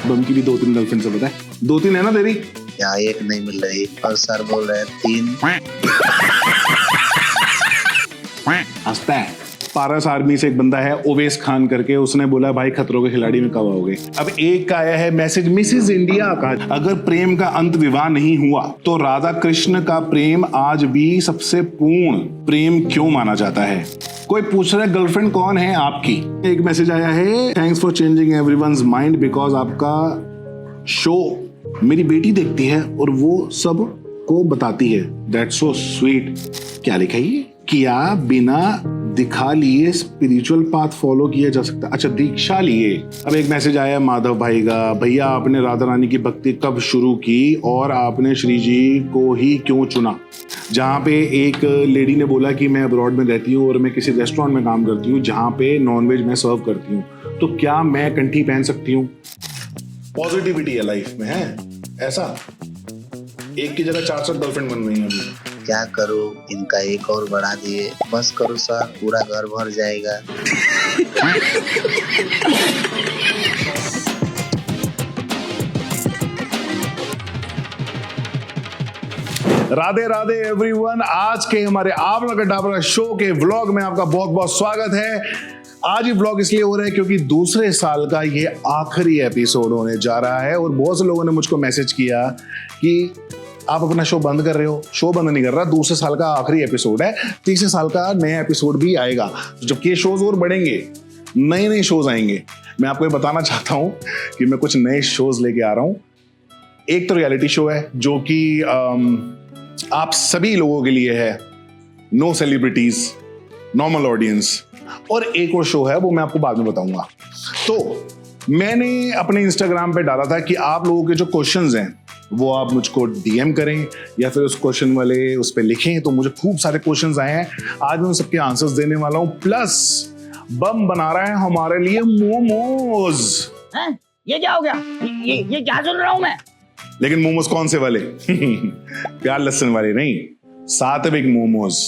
बम की भी 2-3 गर्लफ्रेंड से पता है? 2-3 है ना तेरी? यहाँ एक नहीं मिल रही और सर बोल रहे हैं 3। हंसता है। पारस आर्मी से एक बंदा है ओवेस खान करके, उसने बोला भाई खतरों के खिलाड़ी में कब आओगे। अब एक का आया है मैसेज मिसेस इंडिया का, अगर प्रेम का अंत विवाह नहीं हुआ तो राधा कृष्ण का प्रेम आज भी सबसे पूर्ण प्रेम क्यों माना जाता है? कोई पूछ रहा है गर्लफ्रेंड कौन है आपकी। एक मैसेज आया है, thanks for changing everyone's mind because आपका शो मेरी बेटी देखती है और वो सब को बताती है। That's so sweet. क्या लिखा है ये? क्या बिना दिखा लिए स्पिरिचुअल पाथ फॉलो किया जा सकता? अच्छा, दीक्षा लिए। अब एक मैसेज आया माधव भाई का, भैया आपने राधा रानी की भक्ति कब शुरू की और आपने श्री जी को ही क्यों चुना? जहाँ पे एक लेडी ने बोला कि मैं अब्रॉड में रहती हूँ और मैं किसी रेस्टोरेंट में काम करती हूँ जहाँ पे नॉनवेज मैं सर्व करती हूँ, तो क्या मैं कंठी पहन सकती हूँ? पॉजिटिविटी है लाइफ में, है ऐसा। एक की जगह 400 गर्लफ्रेंड बन रही है अभी। क्या करूँ, इनका एक और बढ़ा दिए। बस करो सर, पूरा घर भर जाएगा। राधे राधे एवरीवन। आज के हमारे आबरा कटाबरा शो के व्लॉग में आपका बहुत बहुत स्वागत है। आज ये व्लॉग इसलिए हो रहा है क्योंकि दूसरे साल का ये आखिरी एपिसोड होने जा रहा है और बहुत से लोगों ने मुझको मैसेज किया कि आप अपना शो बंद कर रहे हो। शो बंद नहीं कर रहा, दूसरे साल का आखिरी एपिसोड है, तीसरे साल का नया एपिसोड भी आएगा, जबकि ये शोज और बढ़ेंगे, नए नए शोज आएंगे। मैं आपको ये बताना चाहता हूं कि मैं कुछ नए शोज लेके आ रहा हूं। एक तो रियलिटी शो है जो कि आप सभी लोगों के लिए है, नो सेलिब्रिटीज, नॉर्मल ऑडियंस, और एक और शो है वो मैं आपको बाद में बताऊंगा। तो मैंने अपने इंस्टाग्राम पे डाला था कि आप लोगों के जो क्वेश्चंस हैं वो आप मुझको डीएम करें या फिर उस क्वेश्चन वाले उस पे लिखें। तो मुझे खूब सारे क्वेश्चंस आए हैं, आज मैं उन सबके आंसर्स देने वाला हूं। प्लस बम बना रहा है हमारे लिए मोमोज। ये क्या हो गया? ये क्या सुन रहा हूं मैं? लेकिन मोमोज कौन से वाले? प्याज लहसुन वाले नहीं, सात्विक मोमोज।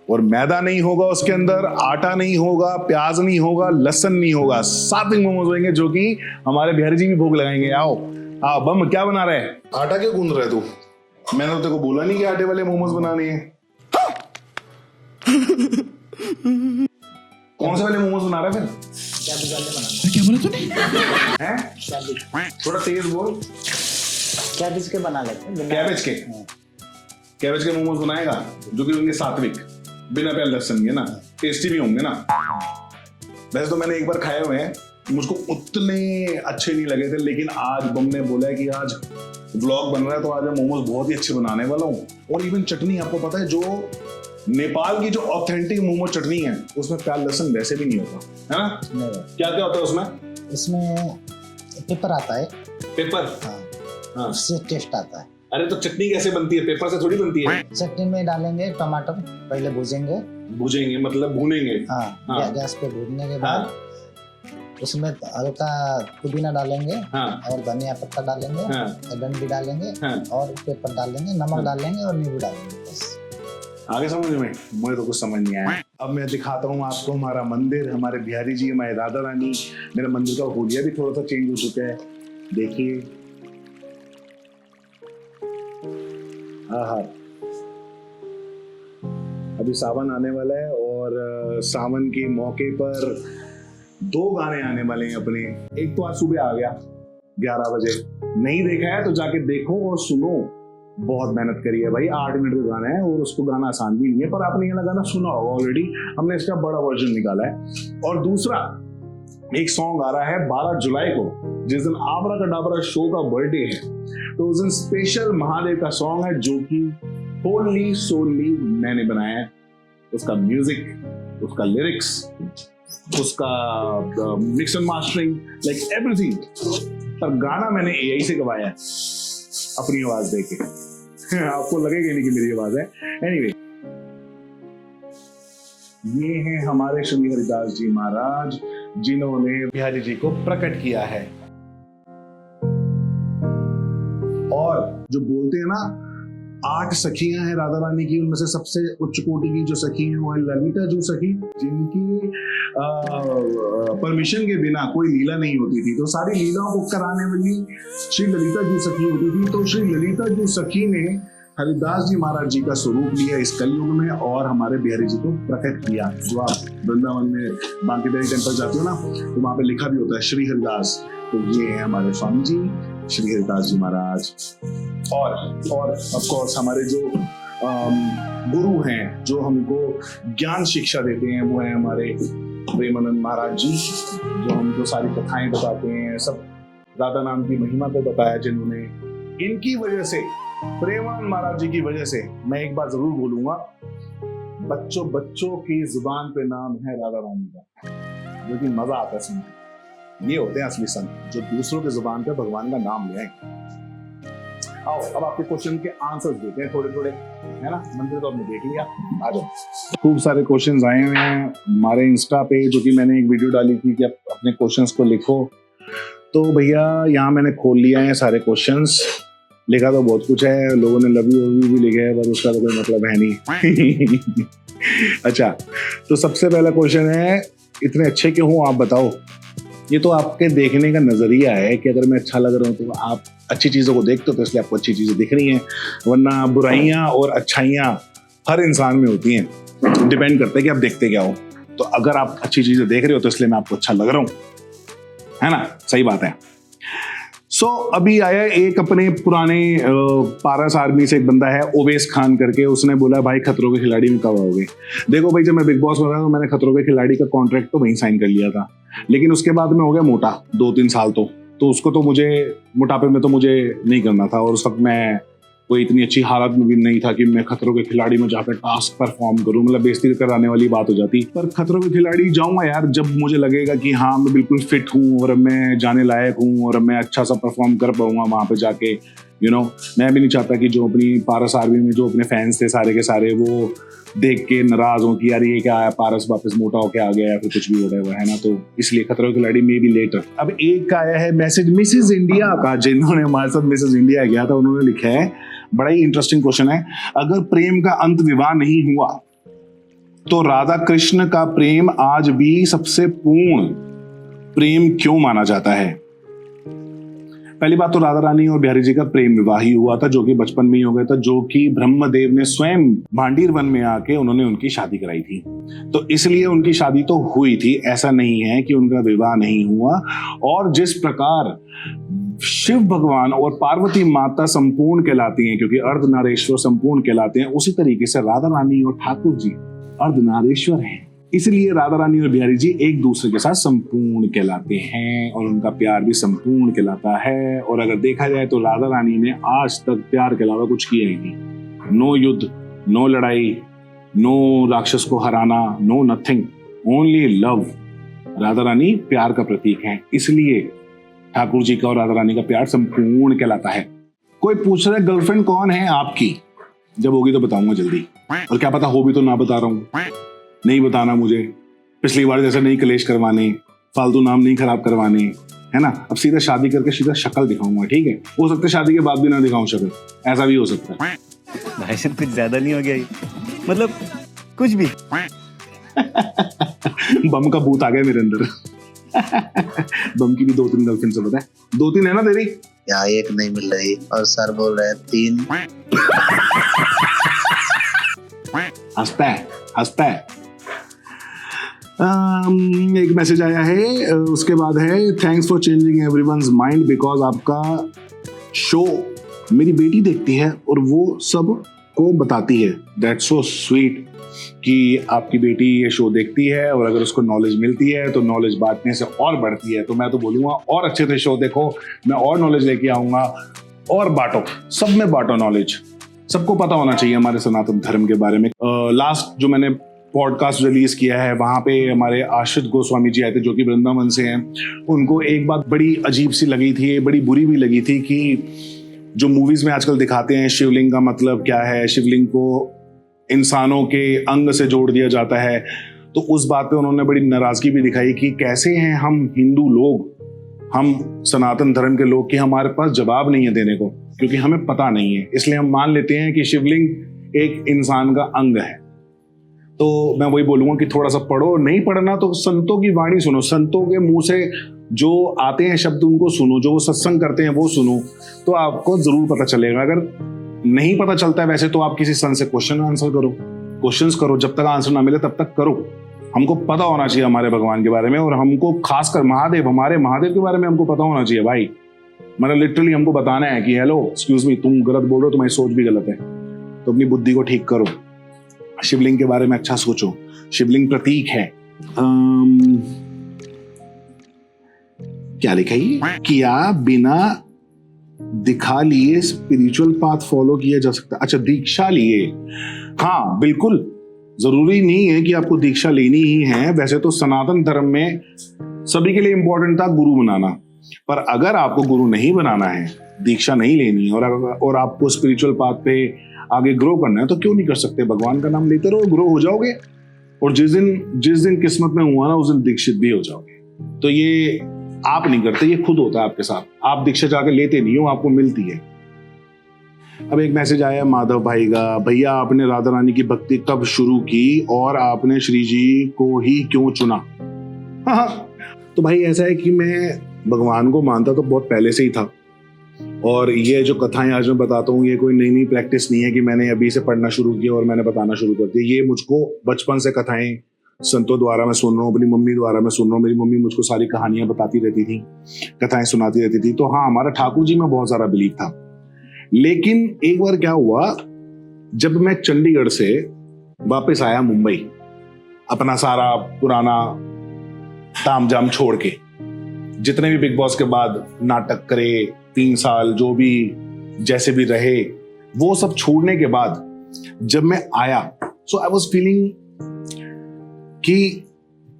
और मैदा नहीं होगा उसके अंदर, आटा नहीं होगा, प्याज नहीं होगा, लहसुन नहीं होगा, सात्विक मोमोज होंगे जो कि हमारे बिहारी जी भी भोग लगाएंगे। आओ हाँ बम, क्या बना रहे हैं? आटा क्यों गूंद रहे तू? मैंने तो तेरे को बोला नहीं कि आटे वाले मोमोज बनाने हैं। कौन से वाले मोमोज बना रहा है फिर? क्या बोला तूने? हैं? थोड़ा तेज बोल। कैबेज के बना लेते हैं। कैबेज के मोमोज बनाएगा जो कि होंगे सात्विक, बिना प्याज लहसुन के ना, टेस्टी भी होंगे ना। वैसे तो मैंने एक बार खाए हुए हैं, मुझको उतने अच्छे नहीं लगे थे, लेकिन आज बम ने बोला है कि आज व्लॉग बन रहा है तो आज मैं मोमोज बहुत ही अच्छे बनाने वाला हूँ। और इवन चटनी, आपको पता है जो नेपाल की जो ऑथेंटिक मोमो चटनी है उसमें प्याज लहसुन वैसे भी नहीं होता, है ना? क्या क्या होता है उसमें? इसमें पेपर आता है। पेपर? हाँ, उससे टेस्ट आता है। अरे तो चटनी कैसे बनती है? पेपर से थोड़ी बनती है। चटनी में डालेंगे टमाटर, पहले भूजेंगे। भूजेंगे मतलब भूनेंगे? हाँ। गैस पे भूनने के बाद उसमें हल्का पुदीना डालेंगे और धनिया पत्ता डालेंगे, अदरक भी डालेंगे और पेपर डालेंगे, नमक डालेंगे और नींबू डालेंगे। बस आगे समझ में? मुझे तो कुछ समझ नहीं आया। अब मैं दिखाता हूँ आपको हमारा मंदिर, हमारे बिहारी जी, हमारे राधा रानी। मेरे मंदिर का हुलिया भी थोड़ा सा चेंज हो चुका है, देखिए। अभी सावन आने वाला है और सावन के मौके पर 2 गाने आने वाले हैं अपने। एक तो आज सुबह आ गया 11 बजे, नहीं देखा है तो जाके देखो और सुनो। बहुत मेहनत करी है भाई, 8 मिनट का गाना है और उसको गाना आसान भी नहीं है, पर आपने ये गाना सुना होगा ऑलरेडी, हमने इसका बड़ा वर्जन निकाला है। और दूसरा एक सॉन्ग आ रहा है 12 जुलाई को, जिस दिन आबरा कटाबरा शो का बर्थडे है, तो उस दिन स्पेशल महादेव का सॉन्ग है जो कि होली सोली मैंने बनाया है। उसका म्यूजिक, उसका लिरिक्स, उसका mix and mastering, like everything, पर गाना मैंने एआई से गवाया है अपनी आवाज देके। आपको लगेगा नहीं कि मेरी आवाज है। एनीवे, ये हैं हमारे श्री हरिदास जी महाराज जिन्होंने बिहारी जी को प्रकट किया है। और जो बोलते हैं ना 8 सखियां हैं राधा रानी की। उनमें से सबसे उच्च कोटि की जो सखी है वो है ललिता जू सखी, जिनकी परमिशन के बिना कोई लीला नहीं होती थी। तो सारी लीलाओं को कराने वाली श्री ललिता जू सखी होती थी। तो श्री ललिता जू सखी ने हरिदास जी महाराज जी का स्वरूप लिया इस कलयुग में और हमारे बिहारी जी को प्रकट किया। जो आप वृंदावन में बांकीबिहारी टेम्पल जाते हो ना, तो वहां पे लिखा भी होता है श्री हरिदास। तो ये है हमारे स्वामी जी श्री हरिदास जी महाराज। और ऑफ कोर्स हमारे जो गुरु हैं, जो हमको ज्ञान शिक्षा देते हैं, वो है हमारे प्रेमानंद महाराज जी, जो हमको सारी कथाएं बताते हैं, सब राधा नाम की महिमा को बताया जिन्होंने। इनकी वजह से, प्रेमानंद महाराज जी की वजह से, मैं एक बात जरूर बोलूंगा, बच्चों की जुबान पे नाम है राधा रानी का, जो कि मजा आता है सुनने। ये होते हैं असली संत, जो दूसरों की जुबान पे भगवान का नाम ले आए। आओ अब आपके क्वेश्चन के आंसर्स देते हैं थोड़े थोड़े, है ना। मंदिर तो आपने देख लिया, आ जाओ। खूब सारे क्वेश्चंस आए हुए हैं हमारे इंस्टा पे, जो कि मैंने एक वीडियो डाली थी कि आप अपने क्वेश्चंस को लिखो। तो भैया यहाँ मैंने खोल लिया है सारे क्वेश्चंस। लिखा तो बहुत कुछ है, लोगों ने लव यू भी लिखे है, पर उसका तो कोई मतलब है नहीं। अच्छा, तो सबसे पहला क्वेश्चन है, इतने अच्छे क्यों हो आप बताओ। ये तो आपके देखने का नजरिया है कि अगर मैं अच्छा लग रहा हूँ तो आप अच्छी चीजों को देखते हो, तो इसलिए आपको अच्छी चीजें दिख रही हैं, वरना बुराइयां और अच्छाइयां हर इंसान में होती हैं। डिपेंड करता है कि आप देखते क्या हो। तो अगर आप अच्छी चीजें देख रहे हो तो इसलिए मैं आपको अच्छा लग रहा हूँ, है ना। सही बात है। सो अभी आया एक अपने पुराने पारस आर्मी से एक बंदा है ओवैस खान करके, उसने बोला भाई खतरों के खिलाड़ी में कब आओगे। देखो भाई, जब मैं बिग बॉस में था तो मैंने खतरों के खिलाड़ी का कॉन्ट्रैक्ट तो वहीं साइन कर लिया था, लेकिन उसके बाद मैं हो गया मोटा 2-3 साल। तो उसको तो मुझे मोटापे में तो मुझे नहीं करना था, और उस वक्त मैं कोई इतनी अच्छी हालत में भी नहीं था कि मैं खतरों के खिलाड़ी में जाकर टास्क परफॉर्म करूं। मतलब बेइज्जती कराने वाली बात हो जाती। पर खतरों के खिलाड़ी जाऊंगा यार जब मुझे लगेगा कि हाँ मैं बिल्कुल फिट हूँ और मैं जाने लायक हूँ और मैं अच्छा सा परफॉर्म कर पाऊंगा वहां पे जाके। मैं भी नहीं चाहता कि जो अपनी पारस आर्मी में जो अपने फैंस थे सारे के सारे, वो देख के नाराज हो कि यार ये क्या है, पारस वापस मोटा होके आ गया या फिर कुछ भी हो रहा है ना। तो इसलिए खतरों के खिलाड़ी में भी लेटर। अब एक आया है मैसेज मिसेज इंडिया का, जिन्होंने हमारे साथ मिसेज इंडिया गया था, उन्होंने लिखा है, बड़ा ही इंटरेस्टिंग क्वेश्चन है, अगर प्रेम का अंत विवाह नहीं हुआ तो राधा कृष्ण का प्रेम आज भी सबसे पूर्ण प्रेम क्यों माना जाता है। पहली बात तो राधा रानी और बिहारी जी का प्रेम विवाह ही हुआ था, जो कि बचपन में ही हो गया था, जो कि ब्रह्मदेव ने स्वयं भांडीर वन में आके उन्होंने उनकी शादी कराई थी। तो इसलिए उनकी शादी तो हुई थी, ऐसा नहीं है कि उनका विवाह नहीं हुआ। और जिस प्रकार शिव भगवान और पार्वती माता संपूर्ण कहलाती हैं, क्योंकि अर्धनारेश्वर संपूर्ण कहलाते हैं, उसी तरीके से राधा रानी और ठाकुर जी अर्धनारेश्वर हैं। इसलिए राधा रानी और बिहारी जी एक दूसरे के साथ संपूर्ण कहलाते हैं और उनका प्यार भी संपूर्ण कहलाता है। और अगर देखा जाए तो राधा रानी ने आज तक प्यार के अलावा कुछ किया ही नहीं। नो युद्ध, नो लड़ाई, नो राक्षस को हराना, no nothing, only love. Radha Rani प्यार का प्रतीक है, इसलिए ठाकुर जी का और राधा रानी का प्यार संपूर्ण कहलाता है। कोई पूछ रहा है गर्लफ्रेंड कौन है आपकी, जब होगी तो बताऊंगा जल्दी, और क्या पता हो भी तो ना बता रहा हूं। नहीं बताना मुझे, पिछली बार जैसे नहीं कलेश करवाने, फालतू नाम नहीं खराब करवाने, है ना। अब सीधा शादी करके सीधा शक्ल दिखाऊंगा, ठीक है। हो सकता है शादी के बाद भी ना दिखाऊं शक्ल, ऐसा भी हो सकता है। भाई साहब कुछ ज्यादा नहीं हो गया ये? मतलब कुछ भी। बम का भूत आ गया मेरे अंदर। बम की भी 2-3 गर्लफ्रेंड से, पता है 2-3 है ना तेरी? यहाँ एक नहीं मिल रही और सर बोल रहे हैं 3। हंसता है। एक मैसेज आया है, उसके बाद है, thanks for changing everyone's mind because आपका शो मेरी बेटी देखती है और वो सब को बताती है। दैट्स सो स्वीट कि आपकी बेटी ये शो देखती है और अगर उसको नॉलेज मिलती है तो नॉलेज बांटने से और बढ़ती है। तो मैं तो बोलूंगा और अच्छे से शो देखो, मैं और नॉलेज लेके आऊंगा, और बांटो, सब में बांटो नॉलेज। सबको पता होना चाहिए हमारे सनातन धर्म के बारे में। लास्ट जो मैंने पॉडकास्ट रिलीज किया है वहां पे हमारे आश्रित गोस्वामी जी आए थे, जो कि वृंदावन से हैं। उनको एक बात बड़ी अजीब सी लगी थी, बड़ी बुरी भी लगी थी, कि जो मूवीज में आजकल दिखाते हैं शिवलिंग का मतलब क्या है, शिवलिंग को इंसानों के अंग से जोड़ दिया जाता है। तो उस बात पे उन्होंने बड़ी नाराजगी भी दिखाई कि कैसे हैं हम हिंदू लोग, हम सनातन धर्म के लोग कि हमारे पास जवाब नहीं है देने को, क्योंकि हमें पता नहीं है, इसलिए हम मान लेते हैं कि शिवलिंग एक इंसान का अंग है। तो मैं वही बोलूंगा कि थोड़ा सा पढ़ो, नहीं पढ़ना तो संतों की वाणी सुनो, संतों के मुंह से जो आते हैं शब्द उनको सुनो, जो वो सत्संग करते हैं वो सुनो, तो आपको जरूर पता चलेगा। अगर नहीं पता चलता है वैसे तो आप किसी संत से क्वेश्चन आंसर करो, क्वेश्चंस करो, जब तक आंसर ना मिले तब तक करो। हमको पता होना चाहिए हमारे भगवान के बारे में, और हमको खासकर महादेव, हमारे महादेव के बारे में हमको पता होना चाहिए भाई। मतलब लिटरली हमको बताना है कि हेलो एक्सक्यूज मी, तुम गलत बोल रहे हो, तुम्हारी सोच भी गलत है, तो अपनी बुद्धि को ठीक करो। शिवलिंग के बारे में अच्छा सोचो, शिवलिंग प्रतीक है। क्या लिखा है? क्या बिना दिखा लिए स्पिरिचुअल पाथ फॉलो किया जा सकता? अच्छा, दीक्षा लिए, हाँ बिल्कुल, जरूरी नहीं है कि आपको दीक्षा लेनी ही है। वैसे तो सनातन धर्म में सभी के लिए इंपॉर्टेंट था गुरु बनाना, पर अगर आपको गुरु नहीं बनाना है, दीक्षा नहीं लेनी और आपको स्पिरिचुअल पाथ पे आगे ग्रो करना है, तो क्यों नहीं कर सकते? भगवान का नाम लेते रहो, ग्रो हो जाओगे, और जिस दिन किस्मत में हुआ ना उस दिन दीक्षित भी हो जाओगे। तो ये आप नहीं करते, ये खुद होता है आपके साथ। आप दीक्षा जाकर लेते नहीं हो, आपको मिलती है। अब एक मैसेज आया माधव भाई का, भैया आपने राधा रानी की भक्ति कब शुरू की और आपने श्री जी को ही क्यों चुना? हाँ, तो भाई ऐसा है कि मैं भगवान को मानता तो बहुत पहले से ही था, और ये जो कथाएं आज मैं बताता हूँ ये कोई नई प्रैक्टिस नहीं है कि मैंने अभी से पढ़ना शुरू किया और मैंने बताना शुरू कर दिया। ये मुझको बचपन से कथाएं संतों द्वारा मैं सुन रहा हूँ, अपनी मम्मी द्वारा मैं सुन रहा हूँ। मेरी मम्मी मुझको सारी कहानियां बताती रहती थी, कथाएं सुनाती रहती थी। तो हाँ, हमारा ठाकुर जी में बहुत सारा बिलीव था। लेकिन एक बार क्या हुआ, जब मैं चंडीगढ़ से वापस आया मुंबई, अपना सारा पुराना ताम जाम छोड़ के, जितने भी बिग बॉस के बाद नाटक करे 3 साल, जो भी जैसे भी रहे, वो सब छोड़ने के बाद जब मैं आया, सो आई वाज फीलिंग कि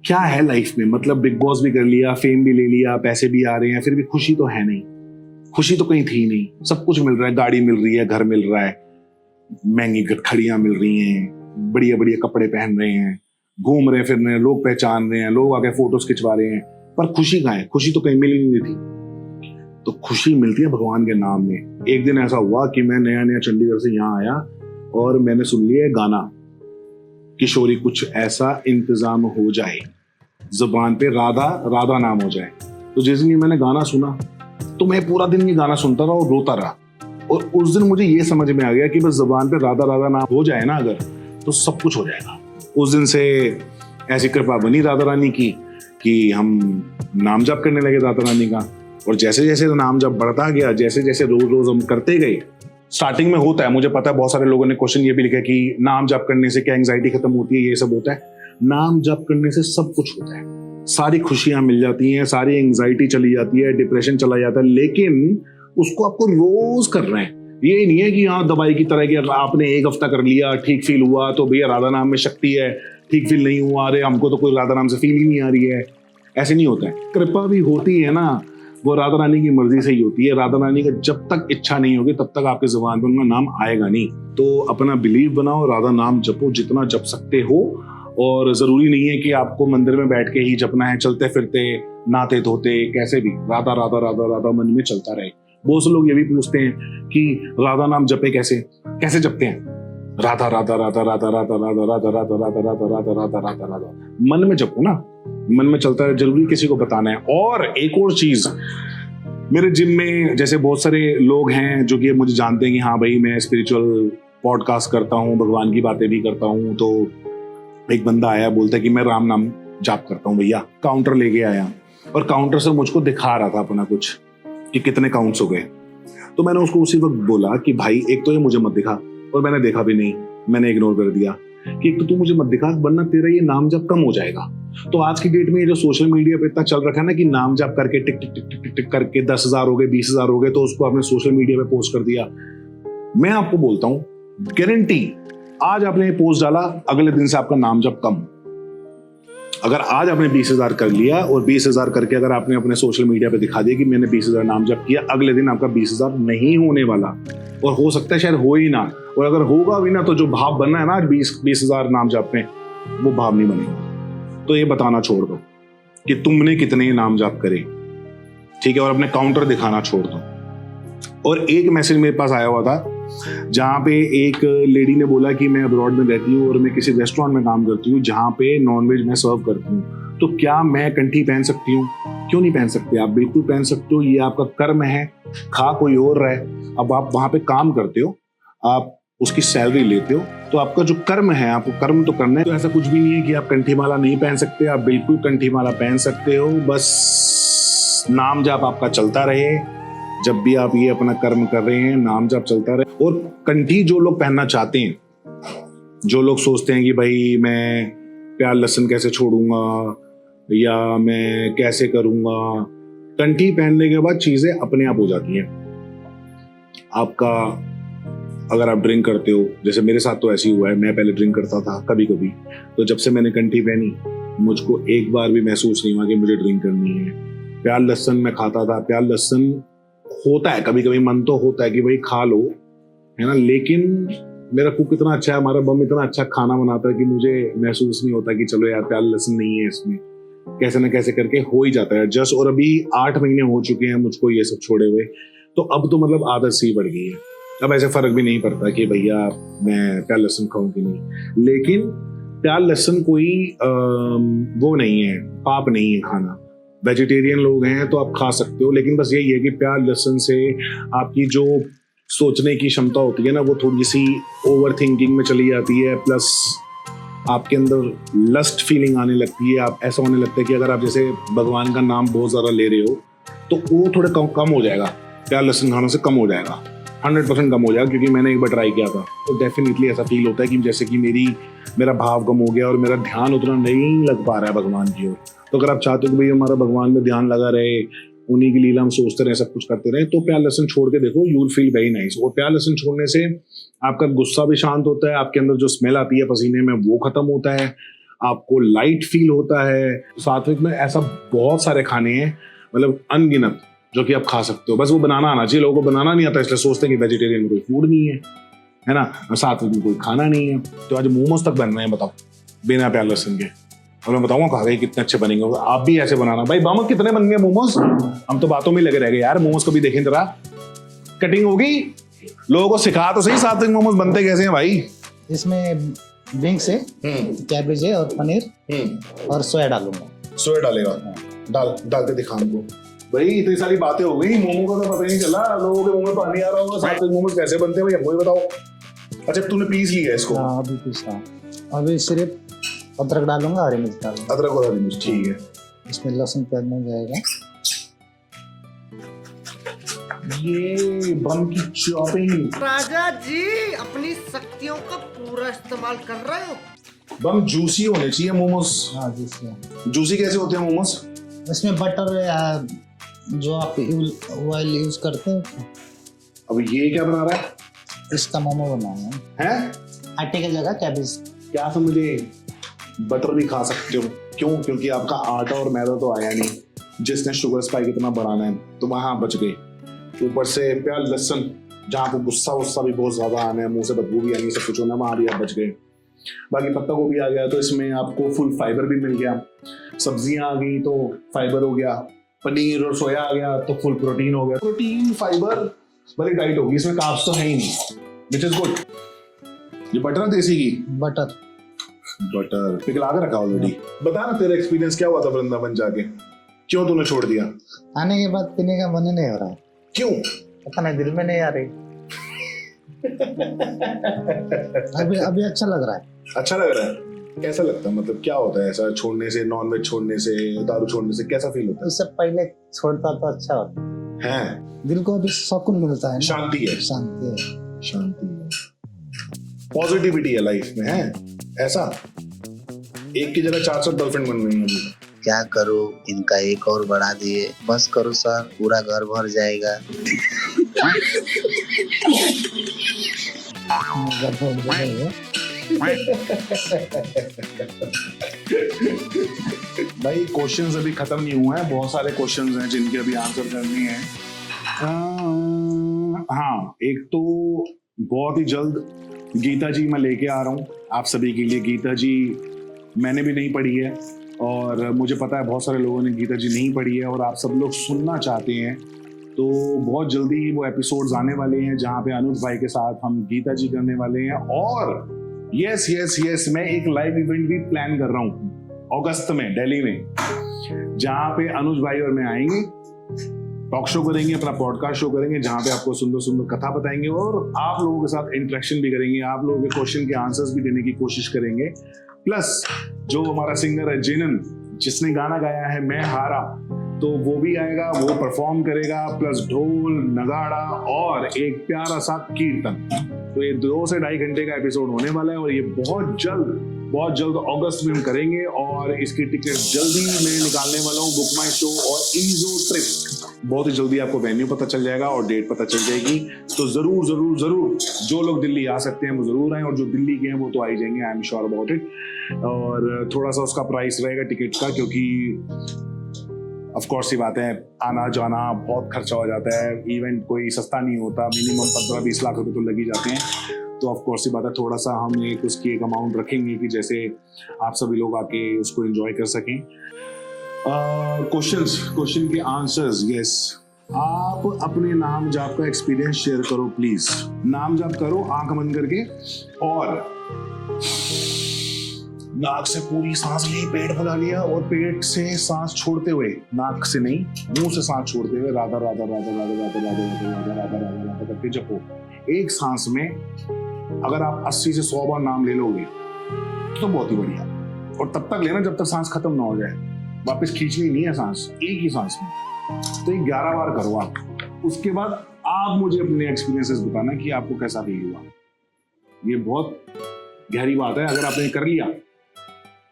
क्या है लाइफ में। मतलब बिग बॉस भी कर लिया, फेम भी ले लिया, पैसे भी आ रहे हैं, फिर भी खुशी तो है नहीं। खुशी तो कहीं थी नहीं। सब कुछ मिल रहा है, गाड़ी मिल रही है, घर मिल रहा है, महंगी घड़ियां मिल रही हैं, बढ़िया बढ़िया कपड़े पहन रहे हैं, घूम रहे फिर रहे हैं, लोग पहचान रहे हैं, लोग आके फोटोज खिंचवा रहे हैं, पर खुशी कहाँ है? खुशी तो कहीं मिल ही नहीं थी। तो खुशी मिलती है भगवान के नाम में। एक दिन ऐसा हुआ कि मैं नया चंडीगढ़ से यहाँ आया और मैंने सुन लिया गाना, किशोरी कुछ ऐसा इंतजाम हो जाए, जुबान पे राधा राधा नाम हो जाए। तो जिस दिन मैंने गाना सुना तो मैं पूरा दिन ये गाना सुनता रहा और रोता रहा। और उस दिन मुझे ये समझ में आ गया कि बस जुबान पे राधा राधा नाम हो जाए ना अगर, तो सब कुछ हो जाएगा। उस दिन से ऐसी कृपा बनी राधा रानी की कि हम नाम जप करने लगे राधा रानी का। और जैसे जैसे नाम जप बढ़ता गया, जैसे जैसे रोज रोज हम करते गए, स्टार्टिंग में होता है, मुझे पता है बहुत सारे लोगों ने क्वेश्चन ये भी लिखा कि नाम जप करने से क्या एंजाइटी खत्म होती है, ये सब होता है। नाम जप करने से सब कुछ होता है, सारी खुशियां मिल जाती हैं, सारी एंजाइटी चली जाती है, डिप्रेशन चला जाता है। लेकिन उसको आपको रोज करना है। ये नहीं है कि हाँ दवाई की तरह कि आपने 1 हफ्ता कर लिया, ठीक फील हुआ तो भैया राधा नाम में शक्ति है, ठीक फील नहीं हुआ, अरे हमको तो कोई राधा नाम से फील ही नहीं आ रही है। ऐसे नहीं होता है। कृपा भी होती है ना, वो राधा रानी की मर्जी से ही होती है। राधा रानी का जब तक इच्छा नहीं होगी तब तक आपके जुबान पर उनका नाम आएगा नहीं। तो अपना बिलीव बनाओ, राधा नाम जपो जितना जप सकते हो। और जरूरी नहीं है कि आपको मंदिर में बैठ के ही जपना है, चलते फिरते नहाते धोते कैसे भी राधा राधा राधा राधा मन में चलता रहे। बहुत से लोग ये भी पूछते हैं कि राधा नाम जपे कैसे जपते हैं? राधा राधा राधा राधा राधा राधा राधा राधा राधा राधा राधा राधा राधा राधा मन में जपो ना, मन में चलता है, जरूरी किसी को बताना है। और एक और चीज, मेरे जिम में जैसे बहुत सारे लोग हैं जो कि मुझे जानते हैं कि हाँ भाई मैं स्पिरिचुअल पॉडकास्ट करता हूँ, भगवान की बातें भी करता हूँ। तो एक बंदा आया, बोलता है कि मैं राम नाम जाप करता हूँ भैया। काउंटर लेके आया और काउंटर से मुझको दिखा रहा था अपना कुछ कि कितने काउंट्स हो गए। तो मैंने उसको उसी वक्त बोला कि भाई एक तो ये मुझे मत दिखा, और मैंने देखा भी नहीं, मैंने इग्नोर कर दिया कि एक तो तू मुझे मत दिखा, वरना तेरा ये नाम जप कम हो जाएगा। तो आज की डेट में ये जो सोशल मीडिया पे इतना चल रखा है ना कि नाम जप करके टिक टिक टिक टिक टिक टिक करके 10,000 हो गए, 20,000 हो गए, तो उसको आपने सोशल मीडिया पे पोस्ट कर दिया। मैं आपको बोलता हूँ, गारंटी, आज आपने पोस्ट डाला, अगले दिन से आपका नाम जप कम। अगर आज आपने 20,000 कर लिया और 20,000 करके अगर आपने अपने सोशल मीडिया पे दिखा दिया कि मैंने 20,000 नाम जप किया, अगले दिन आपका 20,000 नहीं होने वाला, और हो सकता है शायद हो ही ना। और अगर होगा भी ना तो जो भाव बनना है ना 20,000 नाम जप में, वो भाव नहीं बनेगा। तो ये बताना छोड़ दो कि तुमने कितने नाम जप करे, ठीक है, और अपने काउंटर दिखाना छोड़ दो। और एक मैसेज मेरे पास आया हुआ था जहाँ पे एक लेडी ने बोला कि मैं अब्रॉड में रहती हूँ और मैं किसी रेस्टोरेंट में काम करती हूँ जहाँ पे नॉनवेज मैं सर्व करती हूँ, तो क्या मैं कंठी पहन सकती हूँ? क्यों नहीं पहन सकते? आप बिल्कुल पहन सकते हो, ये आपका कर्म है। खा कोई और रहा है, अब आप वहाँ पे काम करते हो, आप उसकी सैलरी लेते हो, तो आपका जो कर्म है, आपको कर्म तो करना है। तो ऐसा कुछ भी नहीं है कि आप कंठी माला नहीं पहन सकते, आप बिल्कुल कंठी माला पहन सकते हो। बस नाम जाप आपका चलता रहे, जब भी आप ये अपना कर्म कर रहे हैं नाम जाप चलता रहे। और कंठी जो लोग पहनना चाहते हैं, जो लोग सोचते हैं कि भाई मैं प्याज लहसुन कैसे छोड़ूंगा या मैं कैसे करूंगा, कंठी पहनने के बाद चीजें अपने आप हो जाती हैं। आपका अगर आप ड्रिंक करते हो, जैसे मेरे साथ तो ऐसे ही हुआ है, मैं पहले ड्रिंक करता था कभी कभी, तो जब से मैंने कंठी पहनी मुझको एक बार भी महसूस नहीं हुआ कि मुझे ड्रिंक करनी है। प्याज लहसुन मैं खाता था, प्याज लहसुन होता है कभी कभी, मन तो होता है कि भाई खा लो, है ना, लेकिन मेरा कुक इतना अच्छा है, हमारा बम इतना अच्छा खाना बनाता है कि मुझे महसूस नहीं होता कि चलो यार प्याज लहसुन नहीं है इसमें, कैसे ना कैसे करके हो ही जाता है जस्ट। और अभी 8 महीने हो चुके हैं मुझको ये सब छोड़े हुए, तो अब तो मतलब आदत सी बढ़ गई है। अब ऐसे फर्क भी नहीं पड़ता कि भैया मैं प्याज लहसुन खाऊं कि नहीं। लेकिन प्याज लहसुन कोई वो नहीं है, पाप नहीं है खाना। वेजिटेरियन लोग हैं तो आप खा सकते हो, लेकिन बस यही है कि प्याज लहसुन से आपकी जो सोचने की क्षमता होती है ना, वो थोड़ी सी ओवर थिंकिंग में चली जाती है, प्लस आपके अंदर लस्ट फीलिंग आने लगती है। आप ऐसा होने लगता है कि अगर आप जैसे भगवान का नाम बहुत ज़्यादा ले रहे हो तो वो थोड़ा कम हो जाएगा, प्याज लहसुन खाने से कम हो जाएगा, 100% कम हो जाएगा। क्योंकि मैंने एक बार ट्राई किया था तो डेफिनेटली ऐसा फील होता है कि जैसे कि मेरा भाव कम हो गया और मेरा ध्यान उतना नहीं लग पा रहा है भगवान की ओर। तो अगर आप चाहते हो कि भाई हमारा भगवान में ध्यान लगा रहे, उन्हीं की लीला हम सोचते रहे, सब कुछ करते रहे, तो प्याज लहसुन छोड़ के देखो, you will feel very nice. और प्याज लहसुन छोड़ने से आपका गुस्सा भी शांत होता है, आपके अंदर जो स्मेल आती है पसीने में वो खत्म होता है, आपको लाइट फील होता है। सात्विक में ऐसा बहुत सारे खाने हैं, मतलब अनगिनत, जो कि आप खा सकते हो। बस वो बनाना आना चाहिए। लोगों को बनाना नहीं आता, इसलिए सोचते हैं कि वेजिटेरियन में कोई फूड नहीं है ना, सात्विक में कोई खाना नहीं है। तो आज मोमोज तक बन रहे हैं, बताओ, बिना प्याज लहसुन के। और मैं बताऊंगा खा गए कितने अच्छे बनेंगे, आप भी ऐसे बनाना। भाई बामक कितने बन गए मोमोज? हम तो बातों में लगे रह गए यार। मोमोज को भी देखें जरा, कटिंग होगी, लोगों को सिखा तो सही सात्विक मोमोज बनते कैसे हैं भाई। इसमें विंग्स है, कैबेज है और पनीर और सोया डालूंगा। सोया डालेगा? डालते दिखा हमको भाई। इतनी सारी बातें हो गई, मोमो का तो पता ही नहीं चला, लोगों के मुंह में पानी आ रहा होगा। सात्विक मोमोज कैसे बनते हैं भाई, हमको ही बताओ। अच्छा तूने पीस लिया है इसको? हाँ अभी पीसा, अभी सिर्फ अदरक डालूंगा, हरी मिर्च डालूंगा। अदरक और हरी मिर्च, ठीक है। इसमें लहसुन प्याज नहीं जाएगा। ये बम की चॉपिंग। राजा जी अपनी शक्तियों का पूरा इस्तेमाल कर रहे हो। बम जूसी होने चाहिए मोमोज। हाँ जूसी। जूसी कैसे होते हैं मोमोज? इसमें बटर या जो आप ऑयल यूज करते हो। अब ये क्या बना रहा है? इसका मोमो बनाना है? आटे की जगह कैबेज। क्या समझे, बटर भी खा सकते हो। क्यों? क्योंकि आपका आटा और मैदा तो आया नहीं, जिसने शुगर स्पाइक इतना बढ़ाना है, तो वहां बच गए। ऊपर से प्याज लहसुन, जहाँ पे गुस्सा भी बहुत ज्यादा आना है, मुंह से बदबू भी आनी, सब कुछ होना, वहां भी आप बच गए। बाकी पत्ता गोभी आ गया तो इसमें आपको फुल फाइबर भी मिल गया, सब्जियां आ गई तो फाइबर हो गया, पनीर और सोया आ गया तो फुल प्रोटीन हो गया। प्रोटीन फाइबर वाली डाइट होगी, इसमें कार्ब्स तो है ही नहीं, विच इज गुड। ये बटर देसी घी, बटर पिघला के रखा ऑलरेडी। बता ना तेरा एक्सपीरियंस क्या हुआ था वृंदावन जाके, क्यों तूने छोड़ दिया? आने के बाद पीने का मन ही नहीं हो रहा है। क्यों? पता नहीं, दिल में नहीं आ रही। अभी अच्छा लग रहा है। अच्छा लग रहा है? कैसा लगता है, मतलब क्या होता है ऐसा छोड़ने से, नॉनवेज छोड़ने से, दारू छोड़ने से कैसा फील होता इससे पहले छोड़ता तो अच्छा होता है? दिल को अभी सुकून मिलता है, शांति है, शांति है, पॉजिटिविटी है लाइफ में, है ऐसा। एक की जगह 400 गर्लफ्रेंड बन गई है। क्या करूं, इनका एक और बढ़ा दिए। बस करो सर, पूरा घर भर जाएगा। भाई क्वेश्चंस अभी खत्म नहीं हुए हैं, बहुत सारे क्वेश्चंस हैं जिनके अभी आंसर करने हैं। हाँ, एक तो बहुत ही जल्द गीता जी मैं लेके आ रहा हूँ आप सभी के लिए। गीता जी मैंने भी नहीं पढ़ी है, और मुझे पता है बहुत सारे लोगों ने गीता जी नहीं पढ़ी है और आप सब लोग सुनना चाहते हैं, तो बहुत जल्दी वो एपिसोड्स आने वाले हैं जहाँ पे अनुज भाई के साथ हम गीता जी करने वाले हैं। और यस यस यस, मैं एक लाइव इवेंट भी प्लान कर रहा हूँ अगस्त में दिल्ली में, जहाँ पे अनुज भाई और मैं आएंगे, टॉक शो करेंगे, अपना पॉडकास्ट शो करेंगे, जहाँ पे आपको सुंदर सुंदर कथा बताएंगे और आप लोगों के साथ इंटरेक्शन भी करेंगे, आप लोगों के क्वेश्चन के आंसर्स भी देने की कोशिश करेंगे। प्लस जो हमारा सिंगर है जिनन, जिसने गाना गाया है मैं हारा, तो वो भी आएगा, वो परफॉर्म करेगा, प्लस ढोल नगाड़ा और एक प्यारा सा कीर्तन। तो ये 2 से 2.5 घंटे का एपिसोड होने वाला है और ये बहुत जल्द अगस्त में हम करेंगे और इसकी टिकट जल्दी मैं निकालने वाला हूँ बुक माई शो और इजो ट्रिप। बहुत ही जल्दी आपको वेन्यू पता चल जाएगा और डेट पता चल जाएगी। तो जरूर जरूर जरूर जो लोग दिल्ली आ सकते हैं वो जरूर आए और जो दिल्ली के हैं वो तो आ ही जाएंगे, I am sure about it. और थोड़ा सा उसका प्राइस रहेगा टिकट का, क्योंकि ऑफ कोर्स ये बात है, आना जाना बहुत खर्चा हो जाता है, इवेंट कोई सस्ता नहीं होता, मिनिमम 15-20 लाख रुपए तो लग ही जाते हैं। तो ऑफ कोर्स ये बात है, थोड़ा सा हम उसकी एक अमाउंट रखेंगे कि जैसे आप सभी लोग आके उसको एंजॉय कर सकें। क्वेश्चन के आंसर्स, यस, आप अपने नाम जाप का एक्सपीरियंस शेयर करो प्लीज। नाम जाप करो आंख बंद करके और नाक से पूरी सांस ली, पेट फुला लिया और पेट से सांस छोड़ते हुए, नाक से नहीं मुंह से सांस छोड़ते हुए राधा राधा राधा राधा राधा राधा राधा राधा राधा राधा राधा करके जपो। एक सांस में अगर आप 80 से 100 बार नाम ले लोगे तो बहुत ही बढ़िया, और तब तक लेना जब तक सांस खत्म ना हो जाए, वापस खींचनी नहीं है सांस, एक ही सांस में। तो ये 11 बार करो आप। उसके बाद आप मुझे अपने एक्सपीरियंसेस बताना कि आपको कैसा फील हुआ। ये बहुत गहरी बात है, अगर आपने कर लिया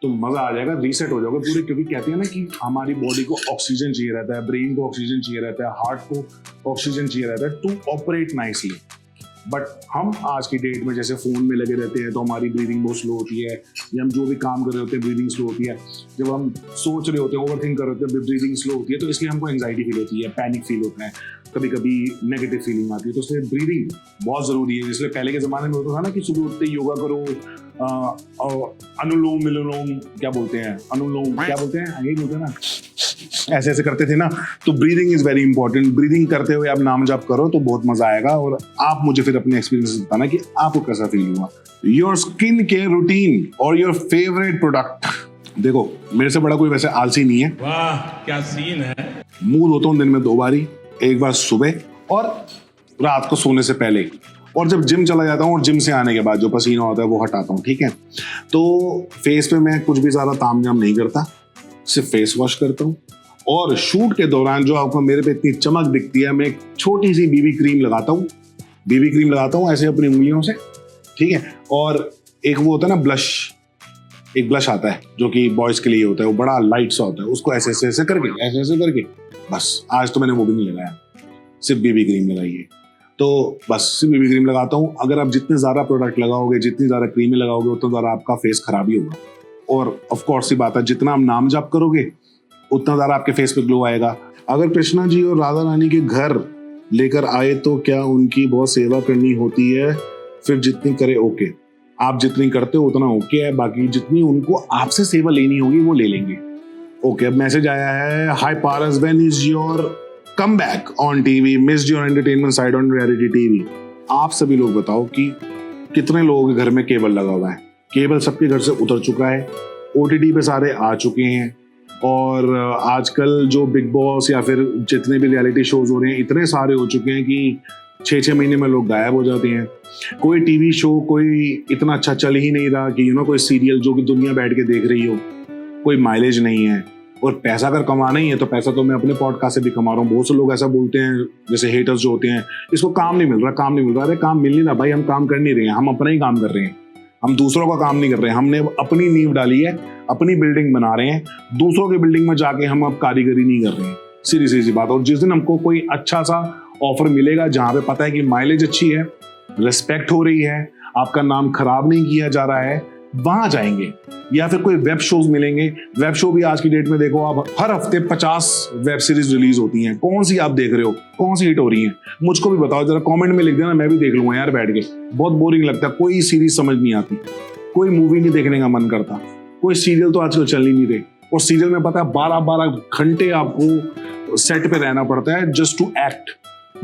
तो मजा आ जाएगा, रीसेट हो जाओगे पूरे। क्योंकि कहते हैं ना कि हमारी बॉडी को ऑक्सीजन चाहिए रहता है, ब्रेन को ऑक्सीजन चाहिए रहता है, हार्ट को ऑक्सीजन चाहिए रहता है टू ऑपरेट नाइसली। बट हम आज की डेट में जैसे फोन में लगे रहते हैं तो हमारी ब्रीदिंग बहुत स्लो होती है, या हम जो भी काम कर रहे होते हैं ब्रीदिंग स्लो होती है। जब हम सोच रहे होते हैं, ओवरथिंक कर रहे होते हैं, ब्रीदिंग स्लो होती है, तो इसलिए हमको एंजाइटी फील होती है, पैनिक फील होता है, कभी कभी नेगेटिव फीलिंग आती है। तो इसलिए ब्रीदिंग बहुत जरूरी है। इसलिए पहले के जमाने में होता था ना कि सुबह उठते ही योगा करो, अनुलोम विलोम क्या बोलते हैं, अनुलोम क्या बोलते हैं, यही बोलते हैं ना, ऐसे ऐसे करते थे ना। तो breathing is very important. Breathing करते हुए आप नाम जाप करो तो बहुत मजा आएगा। और आप मुझे फिर अपने एक्सपीरियंस बताना कि आपको कैसा फील हुआ। योर स्किन केयर रूटीन और योर फेवरेट प्रोडक्ट। देखो मेरे से बड़ा कोई वैसे आलसी नहीं है। वाह क्या सीन है। मुंह धोता हूँ दिन में 2 बार ही, एक बार सुबह और रात को सोने से पहले, और जब जिम चला जाता हूँ और जिम से आने के बाद जो पसीना होता है वो हटाता हूँ, ठीक है। तो फेस पे मैं कुछ भी ज्यादा तामझाम नहीं करता, सिर्फ फेस वॉश करता हूँ। और शूट के दौरान जो आपको मेरे पे इतनी चमक दिखती है, मैं एक छोटी सी बीबी क्रीम लगाता हूँ ऐसे अपनी उंगलियों से, ठीक है। और एक वो होता है ना ब्लश, एक ब्लश आता है जो कि बॉयज के लिए होता है, वो बड़ा लाइट सा होता है, उसको ऐसे ऐसे करके बस। आज तो मैंने वो भी नहीं लगाया, सिर्फ बीबी क्रीम लगाई है। तो बस सिर्फ बीबी क्रीम लगाता हूँ। अगर आप जितने ज़्यादा प्रोडक्ट लगाओगे, जितनी ज़्यादा क्रीमें लगाओगे, उतना ज़्यादा आपका फेस खराब ही होगा। और ऑफ कोर्स ये बात है, जितना आप नाम जाप करोगे उतना ज़्यादा आपके फेस पे ग्लो आएगा। अगर कृष्णा जी और राधा रानी के घर लेकर आए तो क्या उनकी बहुत सेवा करनी होती है? फिर जितनी करे ओके, आप जितनी करते हो उतना ओके है, बाकी जितनी उनको आपसे सेवा लेनी होगी वो ले लेंगे। ओके, अब मैसेज आया है, hi Paras, when is your comeback on TV, missed your entertainment side on reality TV. आप सभी लोग बताओ कि कितने लोगों के घर में केबल लगा हुआ है? केबल सबके घर से उतर चुका है, ओटीटी पे सारे आ चुके हैं। और आजकल जो बिग बॉस या फिर जितने भी रियलिटी शोज हो रहे हैं इतने सारे हो चुके हैं कि 6-6 महीने में लोग गायब हो जाते हैं। कोई टीवी शो कोई इतना अच्छा चल ही नहीं रहा कि कोई सीरियल जो कि दुनिया बैठ के देख रही हो, कोई माइलेज नहीं है। और पैसा अगर कमाना ही है तो पैसा तो मैं अपने पॉडकास्ट से भी कमा रहा हूँ। बहुत से लोग ऐसा बोलते हैं, जैसे हेटर्स जो होते हैं, इसको काम नहीं मिल रहा। अरे काम मिल नहीं रहा भाई, हम काम कर नहीं रहे हैं, हम अपना ही काम कर रहे हैं, हम दूसरों का काम नहीं कर रहे हैं। हमने अपनी नींव डाली है, अपनी बिल्डिंग बना रहे हैं, दूसरों की बिल्डिंग में जाके हम अब कारीगरी नहीं कर रहे हैं। सीधी सी बात। और जिस दिन हमको कोई अच्छा सा ऑफर मिलेगा जहाँ पे पता है कि माइलेज अच्छी है, रिस्पेक्ट हो रही है, आपका नाम खराब नहीं किया जा रहा है, वहां जाएंगे। या फिर कोई वेब शोज मिलेंगे। वेब शो भी आज की डेट में देखो आप, हर हफ्ते 50 वेब सीरीज रिलीज होती हैं। कौन सी आप देख रहे हो, कौन सी हिट हो रही है? मुझको भी बताओ जरा, कमेंट में लिख देना, मैं भी देख लूंगा यार बैठ के। बहुत बोरिंग लगता है, कोई सीरीज समझ नहीं आती, कोई मूवी नहीं देखने का मन करता, कोई सीरियल तो आजकल चल ही नहीं रहे। और सीरियल में पता है 12-12 घंटे आपको सेट पे रहना पड़ता है जस्ट टू एक्ट।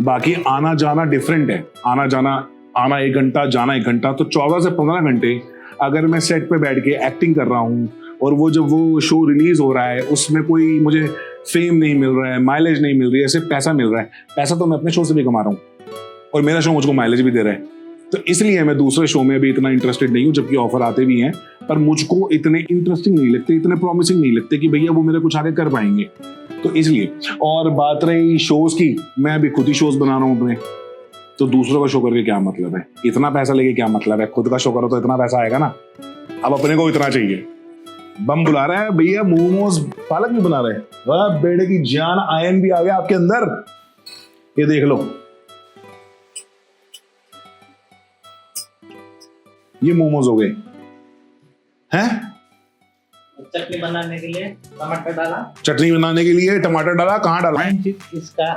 बाकी आना जाना डिफरेंट है, आना 1 घंटा, जाना 1 घंटा, तो 14 से 15 घंटे अगर मैं सेट पे बैठ के एक्टिंग कर रहा हूँ और वो जब वो शो रिलीज हो रहा है उसमें कोई मुझे फेम नहीं मिल रहा है, माइलेज नहीं मिल रही है, सिर्फ पैसा मिल रहा है। पैसा तो मैं अपने शो से भी कमा रहा हूँ और मेरा शो मुझको माइलेज भी दे रहा है, तो इसलिए मैं दूसरे शो में भी इतना इंटरेस्टेड नहीं हूँ, जबकि ऑफर आते भी हैं पर मुझको इतने इंटरेस्टिंग नहीं लगते, इतने प्रॉमिसिंग नहीं लगते कि भैया वो मेरे कुछ आगे कर पाएंगे, तो इसलिए। और बात रही शोज की, मैं अभी खुद ही शोज बना रहा हूँ अपने, तो दूसरों का शो करके क्या मतलब है, इतना पैसा लेके क्या मतलब है, खुद का शो करो तो इतना पैसा आएगा ना, अब अपने को इतना चाहिए। बम बुला रहा है भैया, मोमोज पालक भी बना रहे हैं, वाह बेटे की जान, आयन भी आ गया आपके अंदर, ये देख लो, ये मोमोज हो गए हैं। चटनी बनाने के लिए टमाटर डाला, चटनी बनाने के लिए टमाटर डाला, कहाँ डाला? इसका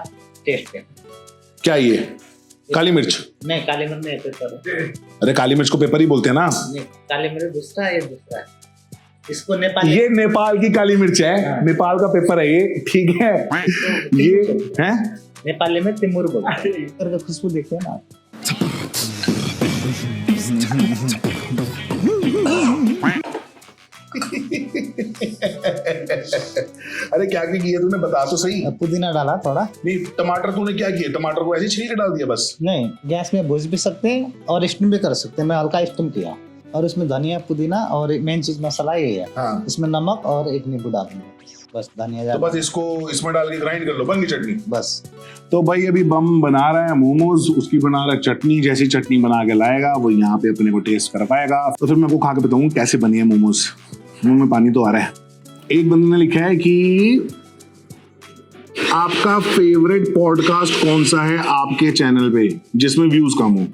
टेस्ट है। क्या ये काली मिर्च? नहीं, काली मिर्च नहीं, पेपर। अरे काली मिर्च को पेपर ही बोलते हैं ना। नहीं, काली मिर्च दूसरा है, ये दूसरा है। इसको नेपाली, ये नेपाल की काली मिर्च है। हाँ। नेपाल का पेपर है ये, ठीक है। ये है नेपाली में तिमुर बोलते हैं। करके खुशबू देखिए ना। अरे क्या किया तूने, बता तो सही। पुदीना डाला थोड़ा। नहीं, टमाटर तूने क्या किया, टमाटर को ऐसे छील के डाल दिया बस? नहीं, गैस में भूज भी सकते हैं और स्टीम भी कर सकते हैं, मैं हल्का स्टीम किया, और उसमें धनिया पुदीना और मेन चीज मसाला ये है। हाँ। इसमें नमक और एक नींबू डालना, बस धनिया, तो बस इसको इसमें डाल के ग्राइंड कर लो, बन गई चटनी बस। तो भाई अभी बम बना रहा है मोमोज, उसकी बना रहा है चटनी, जैसी चटनी बना के लाएगा वो यहाँ पे अपने को टेस्ट कर पाएगा, तो फिर मैं आपको खा के बताऊँ कैसे बनी है मोमोज। मुंह में पानी तो आ रहा है। एक बंदे ने लिखा है कि आपका फेवरेट पॉडकास्ट कौन सा है आपके चैनल पे जिसमें व्यूज कम हो?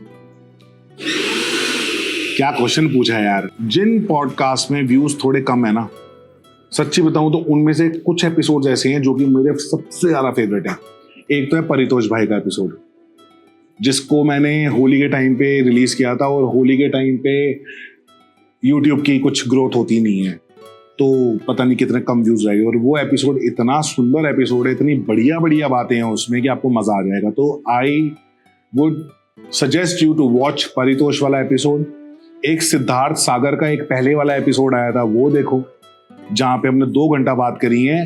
क्या क्वेश्चन पूछा है यार। जिन पॉडकास्ट में व्यूज थोड़े कम है ना, सच्ची बताऊं तो उनमें से कुछ एपिसोड्स ऐसे हैं जो कि मेरे सबसे ज्यादा फेवरेट है। एक तो है परितोष भाई का एपिसोड, जिसको मैंने होली के टाइम पे रिलीज किया था, और होली के टाइम पे यूट्यूब की कुछ ग्रोथ होती नहीं है, तो पता नहीं कितने कम व्यूज रहेंगे, और वो एपिसोड इतना सुंदर एपिसोड है, इतनी बढ़िया बढ़िया बातें हैं उसमें कि आपको मजा आ जाएगा। तो I would suggest you to watch Paritosh वाला एपिसोड। एक सिद्धार्थ सागर का एक पहले वाला एपिसोड आया था, वो देखो, जहां पे हमने 2 घंटा बात करी है।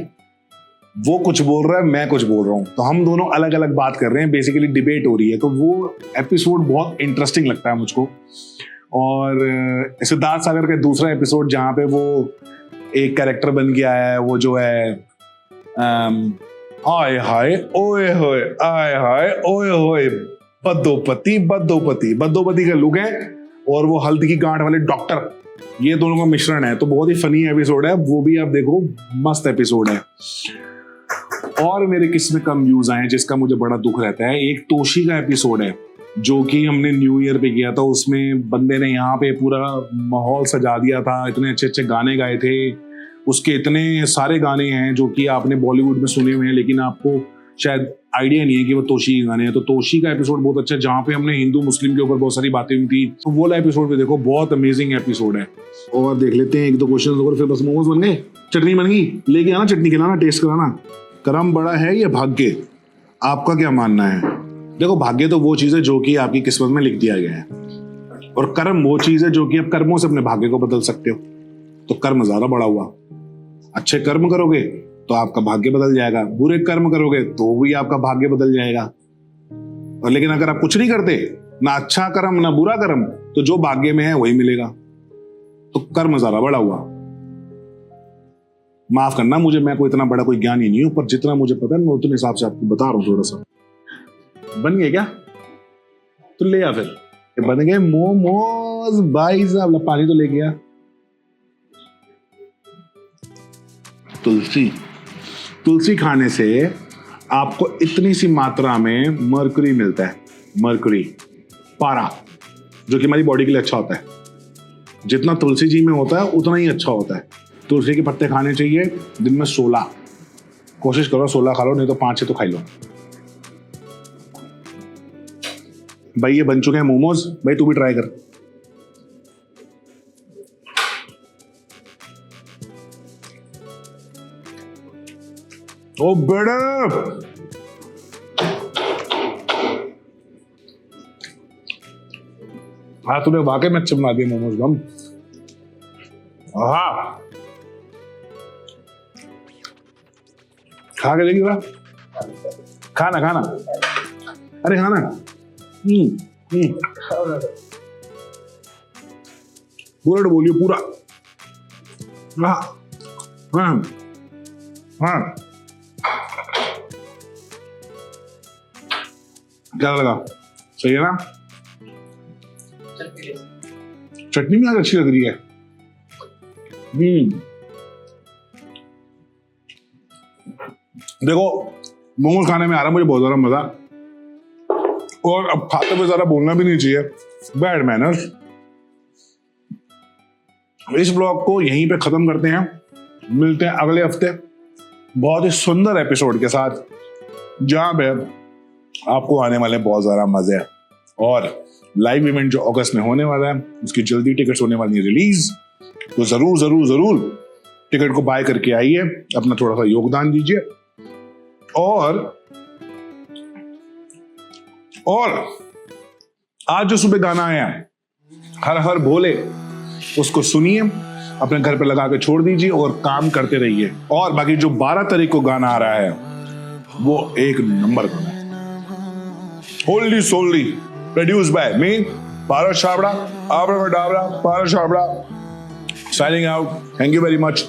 वो कुछ बोल रहा है, मैं कुछ बोल रहा हूं, तो हम दोनों अलग अलग बात कर रहे हैं, बेसिकली डिबेट हो रही है, तो वो एपिसोड बहुत इंटरेस्टिंग लगता है मुझको। और सिद्धार्थ सागर का दूसरा एपिसोड जहां पे वो एक कैरेक्टर बन के आया है, वो जो है आय हाय ओए होए, आय हाय ओए होए, बद्दोपति का लुक है, और वो हल्दी की गांठ वाले डॉक्टर, ये दोनों का मिश्रण है। तो बहुत ही फनी एपिसोड है, वो भी आप देखो, मस्त एपिसोड है। और मेरे किस में कम व्यूज आए जिसका मुझे बड़ा दुख रहता है, एक तोशी का एपिसोड है जो कि हमने न्यू ईयर पे किया था। उसमें बंदे ने यहाँ पे पूरा माहौल सजा दिया था, इतने अच्छे अच्छे गाने गाए थे, उसके इतने सारे गाने हैं जो कि आपने बॉलीवुड में सुने हुए हैं, लेकिन आपको शायद आइडिया नहीं है कि वो तोशी के गाने हैं। तो तोशी का एपिसोड बहुत अच्छा है, जहाँ पे हमने हिंदू मुस्लिम के ऊपर बहुत सारी बातें हुई थी, तो वो एपिसोड पे देखो, बहुत अमेजिंग एपिसोड है। और देख लेते हैं 1-2 क्वेश्चन और फिर बस मोमोज बन गए, चटनी बन गई, लेके आना चटनी, खिलाना, टेस्ट कराना। कर्म बड़ा है या भाग्य, आपका क्या मानना है? देखो, भाग्य तो वो चीज है जो कि आपकी किस्मत में लिख दिया गया है, और कर्म वो चीज है जो कि आप कर्मों से अपने भाग्य को बदल सकते हो। तो कर्म ज्यादा बड़ा हुआ, अच्छे कर्म करोगे तो आपका भाग्य बदल जाएगा, बुरे कर्म करोगे तो भी आपका भाग्य बदल जाएगा। और लेकिन अगर आप कुछ नहीं करते, ना अच्छा कर्म ना बुरा कर्म, तो जो भाग्य में है वही मिलेगा। तो कर्म ज्यादा बड़ा हुआ। माफ करना मुझे, मैं कोई इतना बड़ा कोई ज्ञानी नहीं हूं, पर जितना मुझे पता है मैं उतने हिसाब से आपको बता रहा हूं। थोड़ा सा बन गए क्या? तो ले आ, फिर बन गए मोमोज भाई साहब। पानी तो ले गया। तुलसी खाने से आपको इतनी सी मात्रा में मर्क्यूरी मिलता है, मर्क्यूरी, पारा, जो कि हमारी बॉडी के लिए अच्छा होता है। जितना तुलसी जी में होता है उतना ही अच्छा होता है। तुलसी के पत्ते खाने चाहिए दिन में 16, कोशिश करो 16 खा लो, नहीं तो 5-6 तो खाई लो। भाई ये बन चुके हैं मोमोज, भाई तू भी ट्राई कर। ओ बेटे, हाँ तूने वाकई में अच्छे बना दिए मोमोज बम। हाँ खा के देखिए, खाना खाना, अरे खाना। पूरा बोलिए पूरा। हाँ हाँ हाँ, क्या लगा? सही है ना? चटनी भी आज अच्छी लग रही है। देखो मोमोज खाने में आ रहा मुझे बहुत ज्यादा मजा, और अब खाते हुए ज्यादा बोलना भी नहीं चाहिए, बैड मैनर्स। इस ब्लॉग को यहीं पे खत्म करते हैं, मिलते हैं अगले हफ्ते बहुत ही सुंदर एपिसोड के साथ, जहां पे आपको आने वाले बहुत ज्यादा मजे हैं। और लाइव इवेंट जो अगस्त में होने वाला है उसकी जल्दी टिकट्स होने वाली है रिलीज, तो जरूर जरूर जरूर टिकट को बाय करके आइए, अपना थोड़ा सा योगदान दीजिए। और आज जो सुबह गाना आया हर हर भोले, उसको सुनिए, अपने घर पे लगा के छोड़ दीजिए और काम करते रहिए। और बाकी जो 12 तारीख को गाना आ रहा है वो एक नंबर गाना है, होली सोली, produced by me Paras Chhabra, आबरा डाबरा, Paras Chhabra, signing out. Thank you very much.